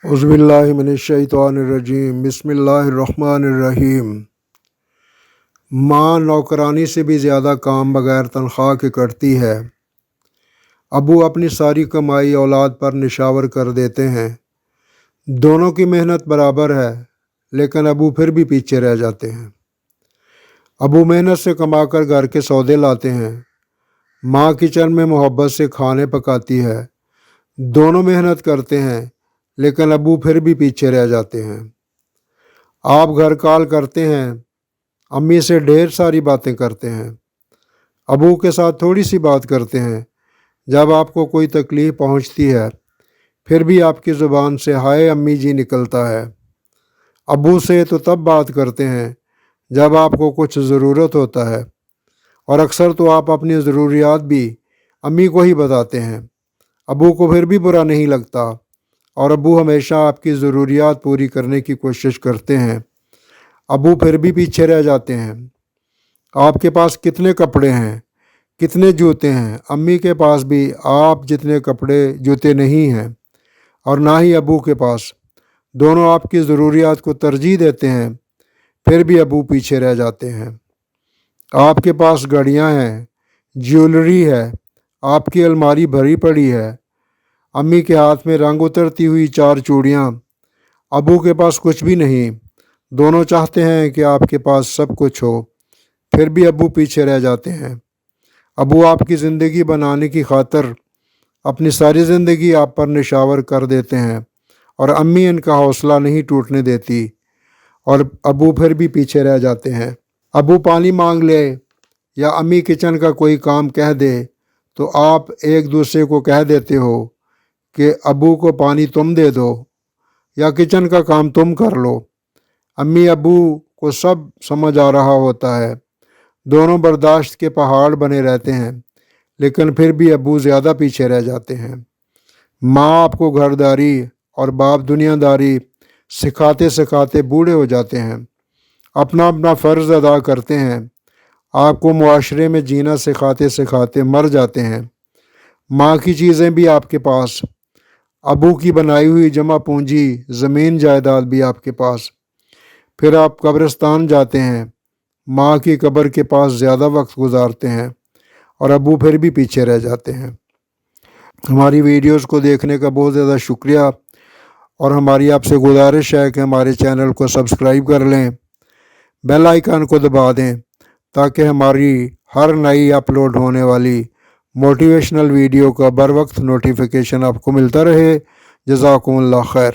اعوذ باللہ من الشیطان الرجیم، بسم اللہ الرحمن الرحیم۔ ماں نوکرانی سے بھی زیادہ کام بغیر تنخواہ کے کرتی ہے۔ ابو اپنی ساری کمائی اولاد پر نشاور کر دیتے ہیں۔ دونوں کی محنت برابر ہے، لیکن ابو پھر بھی پیچھے رہ جاتے ہیں۔ ابو محنت سے کما کر گھر کے سودے لاتے ہیں، ماں کچن میں محبت سے کھانے پکاتی ہے۔ دونوں محنت کرتے ہیں، لیکن ابو پھر بھی پیچھے رہ جاتے ہیں۔ آپ گھر کال کرتے ہیں، امی سے ڈھیر ساری باتیں کرتے ہیں، ابو کے ساتھ تھوڑی سی بات کرتے ہیں۔ جب آپ کو کوئی تکلیف پہنچتی ہے، پھر بھی آپ کی زبان سے ہائے امی جی نکلتا ہے۔ ابو سے تو تب بات کرتے ہیں جب آپ کو کچھ ضرورت ہوتا ہے، اور اکثر تو آپ اپنی ضروریات بھی امی کو ہی بتاتے ہیں۔ ابو کو پھر بھی برا نہیں لگتا، اور ابو ہمیشہ آپ کی ضروریات پوری کرنے کی کوشش کرتے ہیں۔ ابو پھر بھی پیچھے رہ جاتے ہیں۔ آپ کے پاس کتنے کپڑے ہیں، کتنے جوتے ہیں؟ امی کے پاس بھی آپ جتنے کپڑے جوتے نہیں ہیں، اور نہ ہی ابو کے پاس۔ دونوں آپ کی ضروریات کو ترجیح دیتے ہیں، پھر بھی ابو پیچھے رہ جاتے ہیں۔ آپ کے پاس گھڑیاں ہیں، جیولری ہے، آپ کی الماری بھری پڑی ہے۔ امی کے ہاتھ میں رنگ اترتی ہوئی 4 چوڑیاں، ابو کے پاس کچھ بھی نہیں۔ دونوں چاہتے ہیں کہ آپ کے پاس سب کچھ ہو، پھر بھی ابو پیچھے رہ جاتے ہیں۔ ابو آپ کی زندگی بنانے کی خاطر اپنی ساری زندگی آپ پر نشاور کر دیتے ہیں، اور امی ان کا حوصلہ نہیں ٹوٹنے دیتی، اور ابو پھر بھی پیچھے رہ جاتے ہیں۔ ابو پانی مانگ لے یا امی کچن کا کوئی کام کہہ دے تو آپ ایک دوسرے کو کہہ دیتے ہو کہ ابو کو پانی تم دے دو یا کچن کا کام تم کر لو۔ امی ابو کو سب سمجھ آ رہا ہوتا ہے، دونوں برداشت کے پہاڑ بنے رہتے ہیں، لیکن پھر بھی ابو زیادہ پیچھے رہ جاتے ہیں۔ ماں آپ کو گھرداری اور باپ دنیا داری سکھاتے سکھاتے بوڑھے ہو جاتے ہیں، اپنا اپنا فرض ادا کرتے ہیں۔ آپ کو معاشرے میں جینا سکھاتے سکھاتے مر جاتے ہیں۔ ماں کی چیزیں بھی آپ کے پاس، ابو کی بنائی ہوئی جمع پونجی زمین جائیداد بھی آپ کے پاس۔ پھر آپ قبرستان جاتے ہیں، ماں کی قبر کے پاس زیادہ وقت گزارتے ہیں، اور ابو پھر بھی پیچھے رہ جاتے ہیں۔ ہماری ویڈیوز کو دیکھنے کا بہت زیادہ شکریہ، اور ہماری آپ سے گزارش ہے کہ ہمارے چینل کو سبسکرائب کر لیں، بیل آئیکن کو دبا دیں، تاکہ ہماری ہر نئی اپلوڈ ہونے والی موٹیویشنل ویڈیو کا بر وقت نوٹیفیکیشن آپ کو ملتا رہے۔ جزاکم اللہ خیر۔